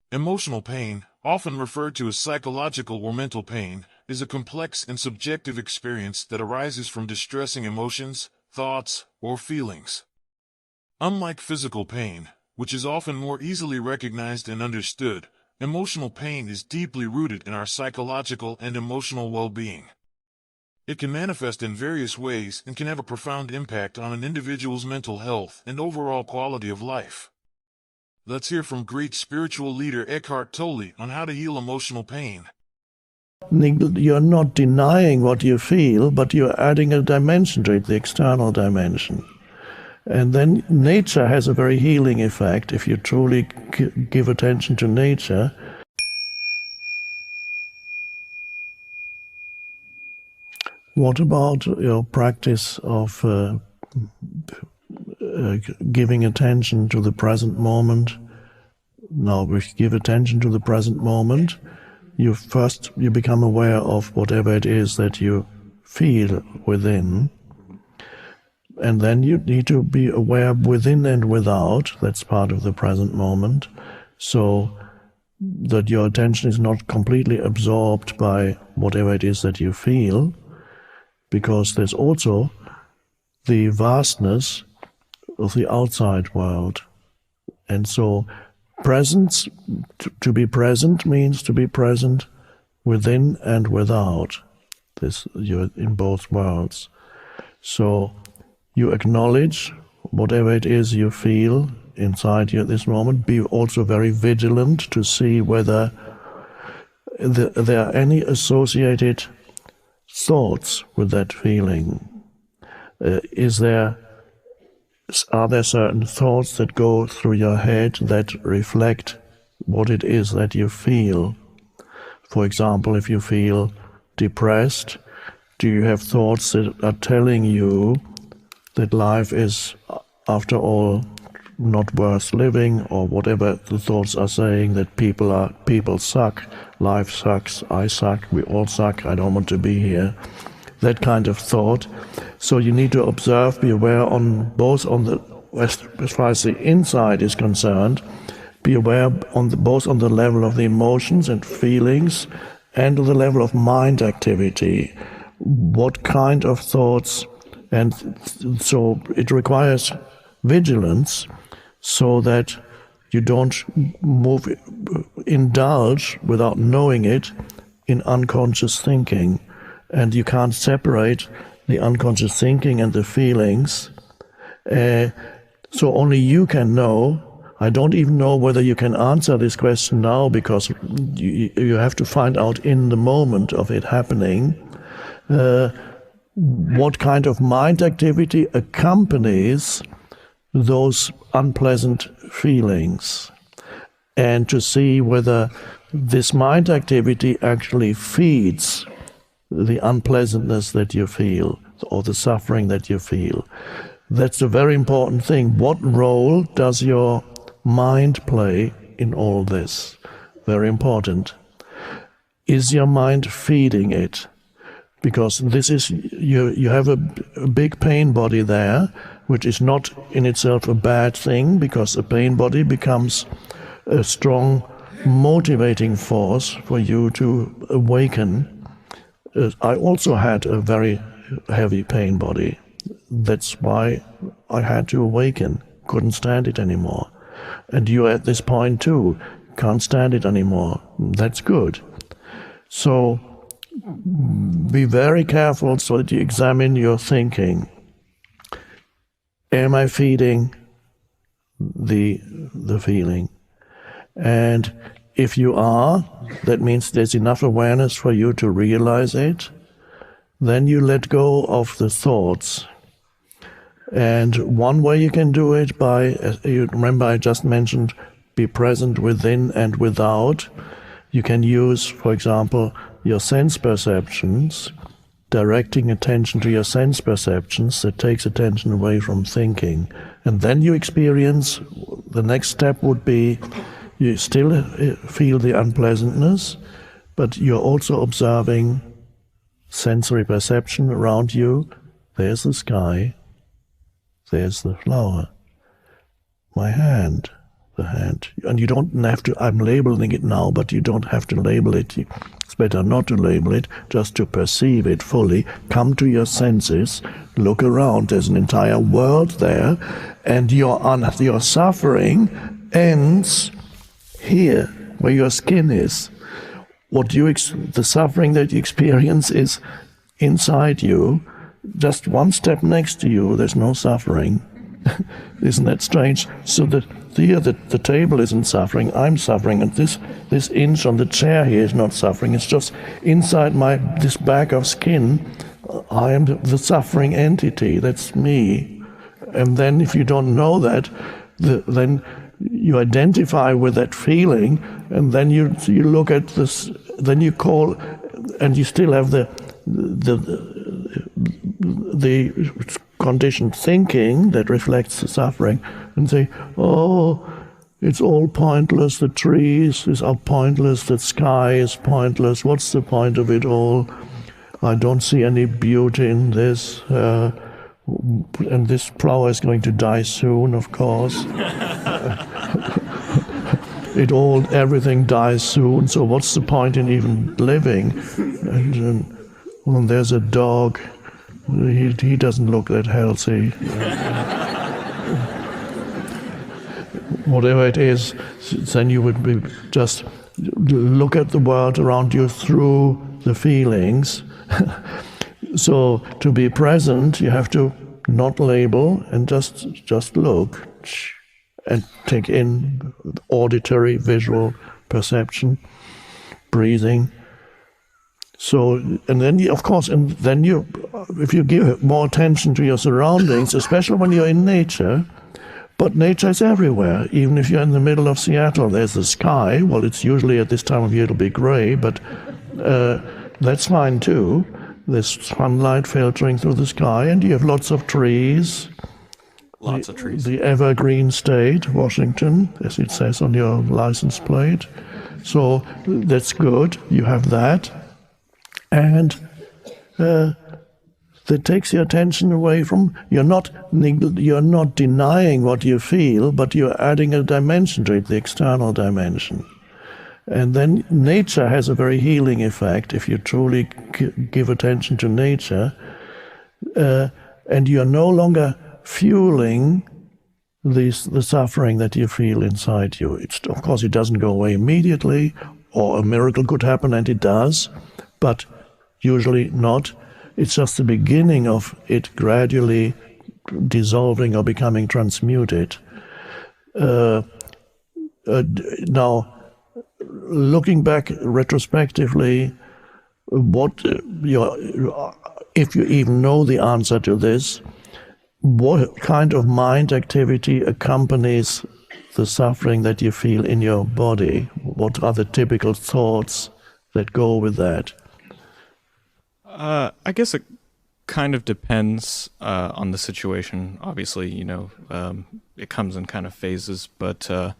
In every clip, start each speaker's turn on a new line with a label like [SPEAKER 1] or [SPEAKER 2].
[SPEAKER 1] Emotional pain, often referred to as psychological or mental pain, is a complex and subjective experience that arises from distressing emotions, thoughts, or feelings. Unlike physical pain, which is often more easily recognized and understood, emotional pain is deeply rooted in our psychological and emotional well-being. It can manifest in various ways and can have a profound impact on an individual's mental health and overall quality of life. Let's hear from great spiritual leader Eckhart Tolle on how to heal emotional pain.
[SPEAKER 2] You're not denying what you feel, but you're adding a dimension to it, the external dimension. And then nature has a very healing effect if you truly give attention to nature. What about your practice of giving attention to the present moment? Now, if you give attention to the present moment, you become aware of whatever it is that you feel within. And then you need to be aware within and without. That's part of the present moment. So that your attention is not completely absorbed by whatever it is that you feel, because there's also the vastness of the outside world. And so presence, to be present means to be present within and without. You're in both worlds. So you acknowledge whatever it is you feel inside you at this moment. Be also very vigilant to see whether there are any associated thoughts with that feeling. Are there certain thoughts that go through your head that reflect what it is that you feel? For example, if you feel depressed, do you have thoughts that are telling you that life is, after all, not worth living, or whatever the thoughts are saying, that people suck, life sucks, I suck, we all suck, I don't want to be here. That kind of thought. So you need to observe, be aware as far as the inside is concerned, be aware both on the level of the emotions and feelings and on the level of mind activity. What kind of thoughts, and so it requires vigilance so that you don't indulge without knowing it in unconscious thinking. And you can't separate the unconscious thinking and the feelings. So only you can know. I don't even know whether you can answer this question now, because you have to find out in the moment of it happening what kind of mind activity accompanies those unpleasant feelings, and to see whether this mind activity actually feeds the unpleasantness that you feel, or the suffering that you feel. That's a very important thing. What role does your mind play in all this? Very important. Is your mind feeding it? Because this is, you have a big pain body there, which is not in itself a bad thing, because a pain body becomes a strong motivating force for you to awaken. I also had a very heavy pain body. That's why I had to awaken. Couldn't stand it anymore. And you're at this point too. Can't stand it anymore. That's good. So be very careful so that you examine your thinking. Am I feeding the feeling? And if you are, that means there's enough awareness for you to realize it. Then you let go of the thoughts. And one way you can do it you remember I just mentioned, be present within and without. You can use, for example, your sense perceptions, directing attention to your sense perceptions. That takes attention away from thinking. And then you experience, the next step would be, you still feel the unpleasantness, but you're also observing sensory perception around you. There's the sky, there's the flower, my hand, the hand. And you don't have to, I'm labeling it now, but you don't have to label it. It's better not to label it, just to perceive it fully. Come to your senses, look around, there's an entire world there, and your suffering ends here, where your skin is. The suffering that you experience is inside you, just one step next to you, there's no suffering. Isn't that strange? So that here the table isn't suffering, I'm suffering, and this inch on the chair here is not suffering. It's just inside this bag of skin, I am the suffering entity, that's me. And then if you don't know that, then you identify with that feeling, and then you look at this, then you call, and you still have the conditioned thinking that reflects the suffering, and say, oh, it's all pointless, the trees are pointless, the sky is pointless, what's the point of it all? I don't see any beauty in this, and this flower is going to die soon, of course. Everything dies soon, so what's the point in even living? And well, there's a dog, he doesn't look that healthy. Whatever it is, then you would be just look at the world around you through the feelings. So to be present, you have to not label and just look and take in auditory, visual perception, breathing. So, and then if you give more attention to your surroundings, especially when you're in nature, but nature is everywhere. Even if you're in the middle of Seattle, there's the sky. Well, it's usually at this time of year it'll be gray, but that's fine too. There's sunlight filtering through the sky, and you have lots of trees.
[SPEAKER 3] Lots of trees.
[SPEAKER 2] The evergreen state, Washington, as it says on your license plate. So that's good. You have that. And that takes your attention away from, you're not denying what you feel, but you're adding a dimension to it, the external dimension. And then nature has a very healing effect if you truly give attention to nature, and you're no longer fueling the suffering that you feel inside you. Of course, it doesn't go away immediately, or a miracle could happen, and it does, but usually not. It's just the beginning of it gradually dissolving or becoming transmuted. Now, looking back retrospectively, if you even know the answer to this, what kind of mind activity accompanies the suffering that you feel in your body? What are the typical thoughts that go with that?
[SPEAKER 3] I guess it kind of depends on the situation. Obviously, it comes in kind of phases, but a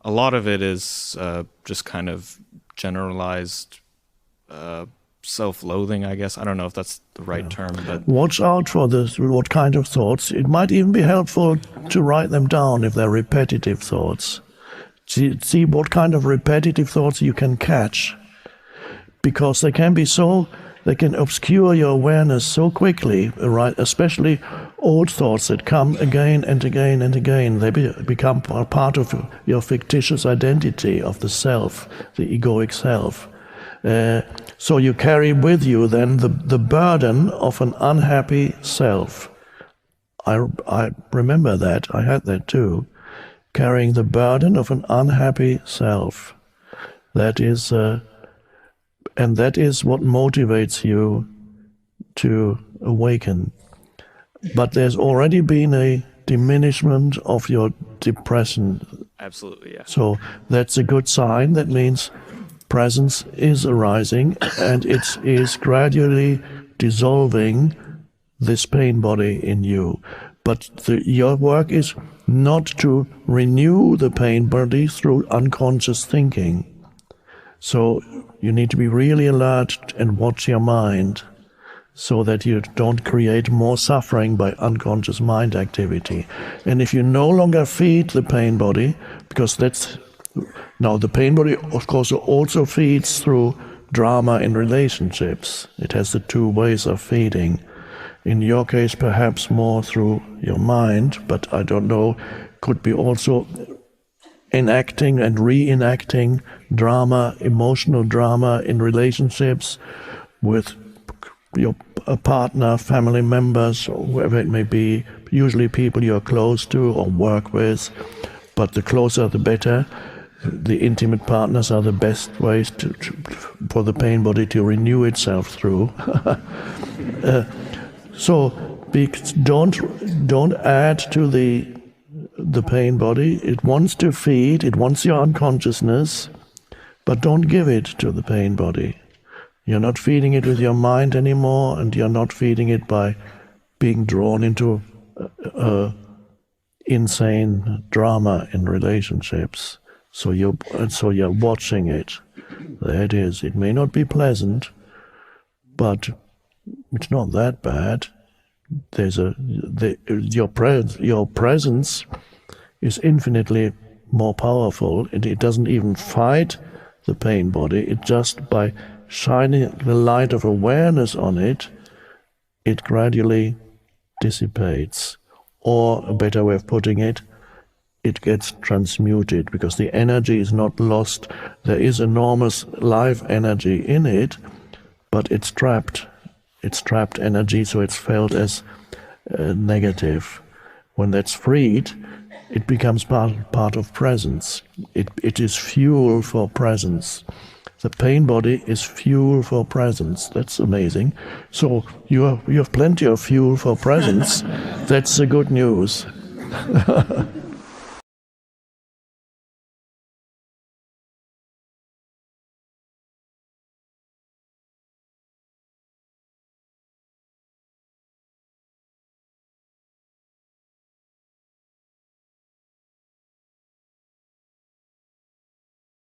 [SPEAKER 3] lot of it is just kind of generalized self-loathing, I guess. I don't know if that's the right term, but
[SPEAKER 2] watch out for this. What kind of thoughts? It might even be helpful to write them down if they're repetitive thoughts. See what kind of repetitive thoughts you can catch, because they can obscure your awareness so quickly, right? Especially old thoughts that come again and again and again. They become part of your fictitious identity of the self, the egoic self. So you carry with you then the burden of an unhappy self. I remember that. I had that too. Carrying the burden of an unhappy self. That is... And that is what motivates you to awaken. But there's already been a diminishment of your depression.
[SPEAKER 3] Absolutely, yeah.
[SPEAKER 2] So that's a good sign. That means presence is arising, and it is gradually dissolving this pain body in you. But your work is not to renew the pain body through unconscious thinking. So you need to be really alert and watch your mind. so that you don't create more suffering by unconscious mind activity. And if you no longer feed the pain body, because now the pain body, of course, also feeds through drama in relationships. It has the two ways of feeding. In your case, perhaps more through your mind, but I don't know, could be also enacting and reenacting drama, emotional drama in relationships with your partner, family members, or whoever it may be, usually people you're close to or work with, but the closer the better. The intimate partners are the best ways for the pain body to renew itself through. So don't add to the pain body. It wants to feed, it wants your unconsciousness, but don't give it to the pain body. You're not feeding it with your mind anymore, and you're not feeding it by being drawn into insane drama in relationships. So you're watching it. There it is. It may not be pleasant, but it's not that bad. Your presence is infinitely more powerful, and it doesn't even fight the pain body. It just, by shining the light of awareness on it, it gradually dissipates. Or, a better way of putting it, it gets transmuted, because the energy is not lost. There is enormous life energy in it, but it's trapped. It's trapped energy, so it's felt as negative. When that's freed, it becomes part of presence. It is fuel for presence. The pain body is fuel for presence. That's amazing. So you have plenty of fuel for presence. That's the good news.